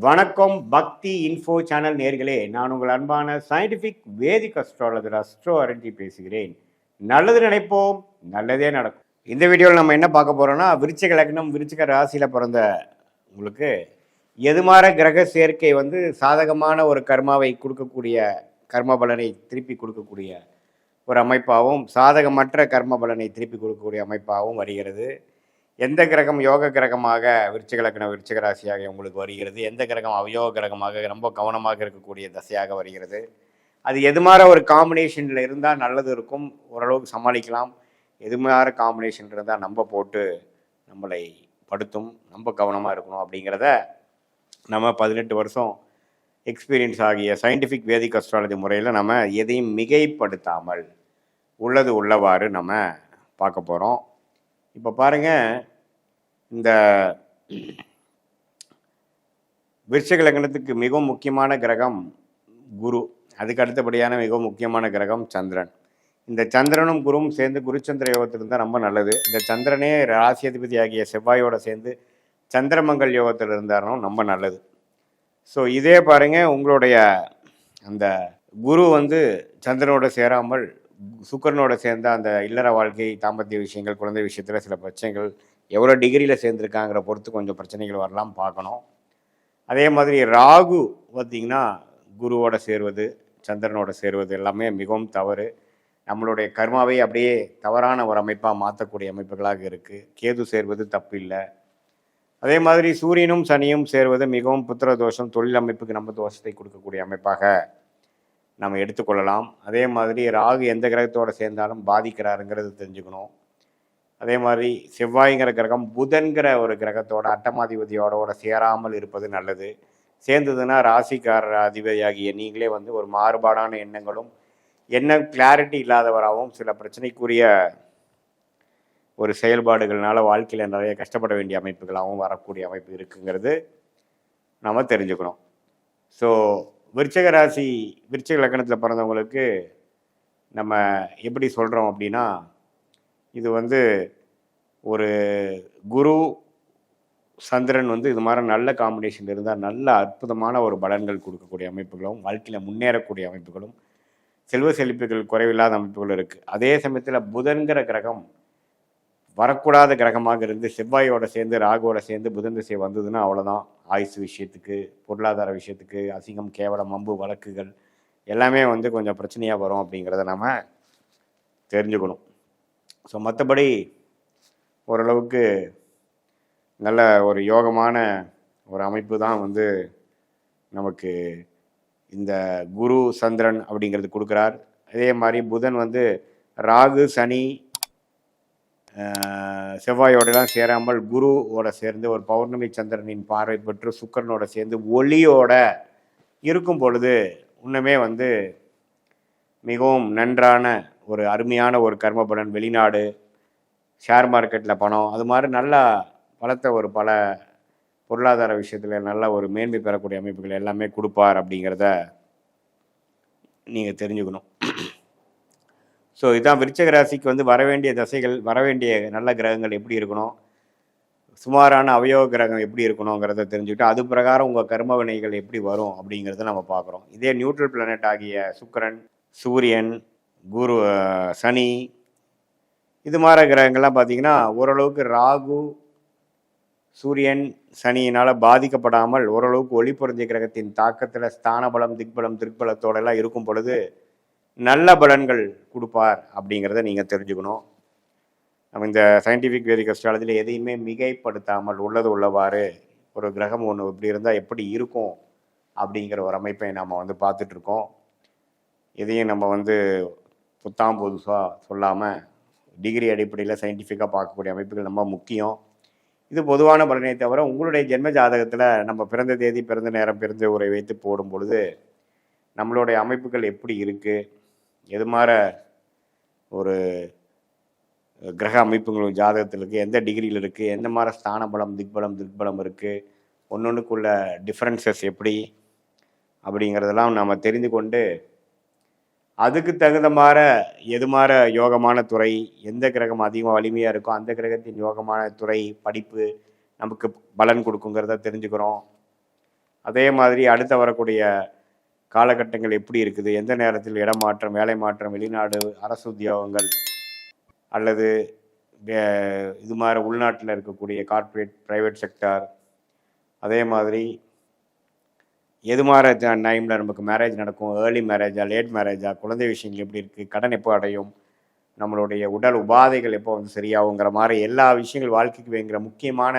வணக்கம் பக்தி info channel நேர்களே, நான் உங்கள் அன்பான சயின்டிஃபிக் வேதிக் அஸ்ட்ராலஜர் அஸ்ட்ரோ அரண்ஜி பேசுகிறேன். நல்லது நினைப்போம், நல்லதே நடக்கும். இந்த வீடியோவில் நம்ம என்ன பார்க்க போகிறோம்னா, விருச்சிக லக்னம் விருச்சிக ராசியில் பிறந்த உங்களுக்கு எதுமாற கிரக சேர்க்கை சாதகமான ஒரு கர்மாவை கொடுக்கக்கூடிய கர்ம பலனை திருப்பி கொடுக்கக்கூடிய ஒரு அமைப்பாகவும், சாதகமற்ற கர்ம பலனை திருப்பி கொடுக்கக்கூடிய அமைப்பாகவும் வருகிறது. எந்த கிரகம் யோக கிரகமாக விருச்சிக லக்னம் விருச்சிக ராசியாக உங்களுக்கு வருகிறது, எந்த கிரகம் அவயோக கிரகமாக ரொம்ப கவனமாக இருக்கக்கூடிய தசையாக வருகிறது, அது எது மாதிரி ஒரு காம்பினேஷனில் இருந்தால் நல்லது இருக்கும், ஓரளவுக்கு சமாளிக்கலாம். எது மாதிரி காம்பினேஷன் இருந்தால் நம்ம போட்டு நம்மளை படுத்தும், ரொம்ப கவனமாக இருக்கணும் அப்படிங்கிறத நம்ம 18 வருஷம் எக்ஸ்பீரியன்ஸ் ஆகிய சயின்டிஃபிக் வேதிக் அஸ்ட்ராலஜி முறையில் நம்ம எதையும் மிகைப்படுத்தாமல் உள்ளது உள்ளவாறு நம்ம பார்க்க போகிறோம். இப்போ பாருங்கள், இந்த விருச்சிக லக்னத்துக்கு மிகவும் முக்கியமான கிரகம் குரு, அதுக்கு அடுத்தபடியான மிகவும் முக்கியமான கிரகம் சந்திரன். இந்த சந்திரனும் குருவும் சேர்ந்து குருச்சந்திர யோகத்தில் இருந்தால் ரொம்ப நல்லது. இந்த சந்திரனே ராசி அதிபதி ஆகிய செவ்வாயோடு சேர்ந்து சந்திரமங்கல் யோகத்தில் இருந்தாலும் ரொம்ப நல்லது. ஸோ இதே பாருங்கள், உங்களுடைய அந்த குரு சந்திரனோட சேராமல் சுக்கரனோட சேர்ந்த அந்த இல்லற வாழ்க்கை, தாம்பத்திய விஷயங்கள், குழந்தை விஷயத்தில் சில பிரச்சனைகள் எவ்வளோ டிகிரியில் சேர்ந்துருக்காங்கிற பொறுத்து கொஞ்சம் பிரச்சனைகள் வரலாம் பார்க்கணும். அதே மாதிரி ராகு பார்த்திங்கன்னா குருவோட சேருவது, சந்திரனோட சேருவது எல்லாமே மிகவும் தவறு. நம்மளுடைய கர்மாவை அப்படியே தவறான ஒரு அமைப்பாக மாற்றக்கூடிய அமைப்புகளாக இருக்குது. கேது சேர்வது தப்பு இல்லை. அதே மாதிரி சூரியனும் சனியும் சேருவது மிகவும் புத்திர தோஷம், தொழில் அமைப்புக்கு நம்ம தோஷத்தை கொடுக்கக்கூடிய அமைப்பாக நம்ம எடுத்துக்கொள்ளலாம். அதே மாதிரி ராகு எந்த கிரகத்தோடு சேர்ந்தாலும் பாதிக்கிறாருங்கிறது தெரிஞ்சுக்கணும். அதே மாதிரி செவ்வாய்ங்கிற கிரகம் புதன்கிற ஒரு கிரகத்தோட அட்டமாதிபதியோட சேராமல் இருப்பது நல்லது. சேர்ந்ததுன்னா ராசிக்கார அதிபதியாகிய நீங்களே ஒரு மாறுபாடான எண்ணங்களும் எண்ணம் கிளாரிட்டி இல்லாதவராகவும் சில பிரச்சனைக்குரிய ஒரு செயல்பாடுகள்னால வாழ்க்கையில் நிறைய கஷ்டப்பட வேண்டிய அமைப்புகளாகவும் வரக்கூடிய அமைப்பு இருக்குங்கிறது நம்ம தெரிஞ்சுக்கணும். ஸோ விருச்சிக ராசி விருச்சிக லக்னத்தில் பிறந்தவங்களுக்கு நம்ம எப்படி சொல்கிறோம் அப்படின்னா, இது ஒரு குரு சந்திரன் இது மாதிரி நல்ல காம்பினேஷன் இருந்தால் நல்ல அற்புதமான ஒரு பலன்கள் கொடுக்கக்கூடிய அமைப்புகளும், வாழ்க்கையில் முன்னேறக்கூடிய அமைப்புகளும், செல்வ செழிப்புகள் குறைவில்லாத அமைப்புகளும் இருக்குது. அதே சமயத்தில் புதன்கிற கிரகம் வரக்கூடாத கிரகமாக இருந்து செவ்வாயோட சேர்ந்து ராகுவோட சேர்ந்து புதன் திசை வந்ததுன்னா அவ்வளோதான். ஆயுசு விஷயத்துக்கு, பொருளாதார விஷயத்துக்கு, அசிங்கம் கேவலம் அம்பு வழக்குகள் எல்லாமே கொஞ்சம் பிரச்சனையாக வரும் அப்படிங்கிறத நம்ம தெரிஞ்சுக்கணும். ஸோ மற்றபடி ஓரளவுக்கு நல்ல ஒரு யோகமான ஒரு அமைப்பு தான் நமக்கு இந்த குரு சந்திரன் அப்படிங்கிறது கொடுக்குறார். அதே மாதிரி புதன் ராகு சனி செவ்வாயோடலாம் சேராமல் குருவோட சேர்ந்து ஒரு பௌர்ணமி சந்திரனின் பார்வை பெற்று சுக்கரனோட சேர்ந்து ஒளியோட இருக்கும் பொழுது இன்னுமே மிகவும் நன்றான ஒரு அருமையான ஒரு கர்ம பலன், வெளிநாடு, ஷேர் மார்க்கெட்டில் பணம், அது மாதிரி நல்லா பலத்த ஒரு பல பொருளாதார விஷயத்தில் நல்ல ஒரு மேன்மை பெறக்கூடிய அமைப்புகள் எல்லாமே கொடுப்பார் அப்படிங்கிறத நீங்கள் தெரிஞ்சுக்கணும். ஸோ இதுதான் விருச்சிக ராசிக்கு வரவேண்டிய தசைகள், வரவேண்டிய நல்ல கிரகங்கள் எப்படி இருக்கணும், சுமாரான அவயோக கிரகம் எப்படி இருக்கணுங்கிறத தெரிஞ்சுக்கிட்டு அது பிரகாரம் உங்கள் கர்ம வினைகள் எப்படி வரும் அப்படிங்கிறத நம்ம பார்க்குறோம். இதே நியூட்ரல் பிளானட் ஆகிய சுக்கிரன், சூரியன், குரு, சனி, இது மாதிரி கிரகங்கள்லாம் பார்த்திங்கன்னா ஓரளவுக்கு ராகு சூரியன் சனியினால் பாதிக்கப்படாமல் ஓரளவுக்கு ஒளி பொருந்திய கிரகத்தின் தாக்கத்தில் ஸ்தான பலம், திக்பலம், திருப்பலத்தோடெல்லாம் இருக்கும் பொழுது நல்ல பலன்கள் கொடுப்பார் அப்படிங்கிறத நீங்கள் தெரிஞ்சுக்கணும். நம்ம இந்த சயின்டிஃபிக் வேதிக் அஸ்ட்ராலஜியில் எதையுமே மிகைப்படுத்தாமல் உள்ளது உள்ளவாறு ஒரு கிரகம் ஒன்று இப்படி இருந்தால் எப்படி இருக்கும் அப்படிங்கிற ஒரு அமைப்பை நம்ம பார்த்துட்ருக்கோம். எதையும் நம்ம புத்தாம் புதுசாக சொல்லாமல் டிகிரி அடிப்படையில் சயின்டிஃபிக்காக பார்க்கக்கூடிய அமைப்புகள் ரொம்ப முக்கியம். இது பொதுவான பலனை தவிர உங்களுடைய ஜென்ம ஜாதகத்தில் நம்ம பிறந்த தேதி, பிறந்த நேரம், பிறந்த உரை வைத்து போடும் பொழுது நம்மளுடைய அமைப்புகள் எப்படி இருக்குது, எது மாதிரி ஒரு கிரக அமைப்புகளும் ஜாதகத்தில் இருக்குது, எந்த டிகிரியில் இருக்குது, எந்த மாதிரி ஸ்தான பலம், திக்பலம் இருக்குது, ஒன்றுக்குள்ள டிஃப்ரென்சஸ் எப்படி அப்படிங்கிறதெல்லாம் நம்ம தெரிந்து கொண்டு அதுக்கு தகுந்த மாதிரி எது மாதிரி யோகமான துறை, எந்த கிரகம் அதிகமாக வலிமையாக இருக்கோ அந்த கிரகத்தின் யோகமான துறை படிப்பு நமக்கு பலன் கொடுக்குங்கிறத தெரிஞ்சுக்கிறோம். அதே மாதிரி அடுத்து வரக்கூடிய காலகட்டங்கள் எப்படி இருக்குது, எந்த நேரத்தில் இடமாற்றம், வேலை மாற்றம், வெளிநாடு, அரசு உத்தியோகங்கள் அல்லது இது மாதிரி உள்நாட்டில் இருக்கக்கூடிய கார்ப்பரேட், ப்ரைவேட் செக்டார், அதே மாதிரி எது மாதிரி டைமில் நமக்கு மேரேஜ் நடக்கும், ஏர்லி மேரேஜா, லேட் மேரேஜா, குழந்தை விஷயங்கள் எப்படி இருக்குது, கடன் எப்போ அடையும், நம்மளுடைய உடல் உபாதைகள் எப்போ வந்து சரியாகுங்கிற மாதிரி எல்லா விஷயங்கள் வாழ்க்கைக்கு வேங்கிற முக்கியமான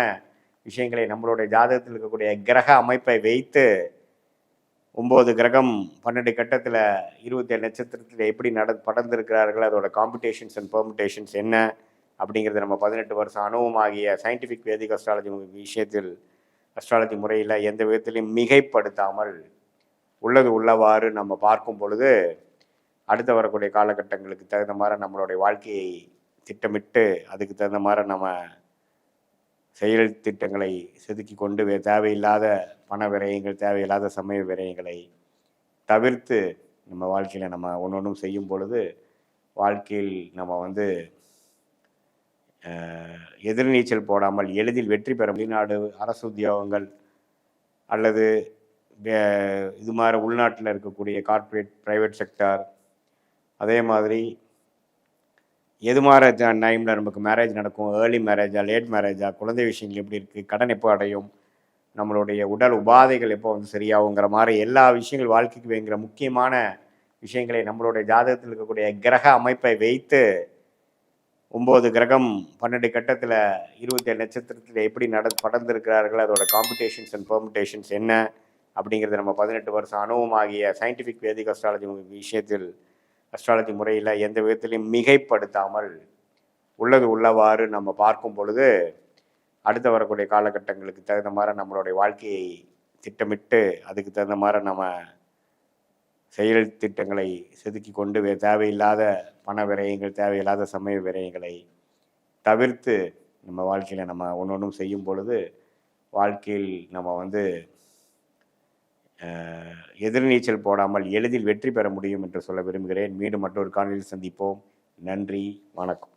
விஷயங்களை நம்மளுடைய ஜாதகத்தில் இருக்கக்கூடிய கிரக அமைப்பை வைத்து 9 கிரகம் 12 கட்டத்தில் 27 நட்சத்திரத்தில் எப்படி படர்ந்திருக்கிறார்கள், அதோட காம்படிஷன்ஸ் அண்ட் பெர்முடேஷன்ஸ் என்ன அப்படிங்கிறது நம்ம 18 வருஷம் அனுபவமாகிய சயின்டிஃபிக் வேதிக் அஸ்ட்ராலஜி விஷயத்தில் அஸ்ட்ராலஜி முறையில் எந்த விதத்திலையும் மிகைப்படுத்தாமல் உள்ளது உள்ளவாறு நம்ம பார்க்கும் பொழுது அடுத்து வரக்கூடிய காலகட்டங்களுக்கு தகுந்த மாதிரி நம்மளுடைய வாழ்க்கையை திட்டமிட்டு அதுக்கு தகுந்த மாதிரி நம்ம செயல் திட்டங்களை செதுக்கி கொண்டு தேவையில்லாத பண விரயங்கள், தேவையில்லாத சமய விரயங்களை தவிர்த்து நம்ம வாழ்க்கையில் நம்ம ஒன்றொன்றும் செய்யும் பொழுது வாழ்க்கையில் நம்ம வந்து எதிர்நீச்சல் போடாமல் எளிதில் வெற்றி பெற வெளிநாடு, அரசு உத்தியோகங்கள் அல்லது இது மாதிரி உள்நாட்டில் இருக்கக்கூடிய கார்ப்பரேட், ப்ரைவேட் செக்டார், அதே மாதிரி எது மாதிரி டைமில் நமக்கு மேரேஜ் நடக்கும், ஏர்லி மேரேஜா, லேட் மேரேஜா, குழந்தை விஷயங்கள் எப்படி இருக்குது, கடன் எப்போ அடையும், நம்மளுடைய உடல் உபாதைகள் எப்போ வந்து சரியாகுங்கிற மாதிரி எல்லா விஷயங்கள் வாழ்க்கைக்கு வேங்கிற முக்கியமான விஷயங்களை நம்மளுடைய ஜாதகத்தில் இருக்கக்கூடிய கிரக அமைப்பை வைத்து 9 கிரகம் 12 கட்டத்தில் 27 நட்சத்திரத்தில் எப்படி படர்ந்திருக்கிறார்கள், அதோட காம்படிஷன்ஸ் அண்ட் பெர்முடேஷன்ஸ் என்ன அப்படிங்கிறது நம்ம 18 வருஷம் அனுபவமாகிய சயின்டிஃபிக் வேதிக் அஸ்ட்ராலஜி விஷயத்தில் அஸ்ட்ராலஜி முறையில் எந்த விதத்திலையும் மிகைப்படுத்தாமல் உள்ளது உள்ளவாறு நம்ம பார்க்கும் பொழுது அடுத்து வரக்கூடிய காலகட்டங்களுக்கு தகுந்த மாதிரி நம்மளுடைய வாழ்க்கையை திட்டமிட்டு அதுக்கு தகுந்த மாதிரி நம்ம செயல் திட்டங்களை செதுக்கி கொண்டு தேவையில்லாத பண விரயங்கள், தேவையில்லாத சமய விரயங்களை தவிர்த்து நம்ம வாழ்க்கையில் நம்ம ஒன்றொன்றும் செய்யும் பொழுது வாழ்க்கையில் நம்ம வந்து எதிர்நீச்சல் போடாமல் எளிதில் வெற்றி பெற முடியும் என்று சொல்ல விரும்புகிறேன். மீண்டும் மற்றொரு காணொலியில் சந்திப்போம். நன்றி, வணக்கம்.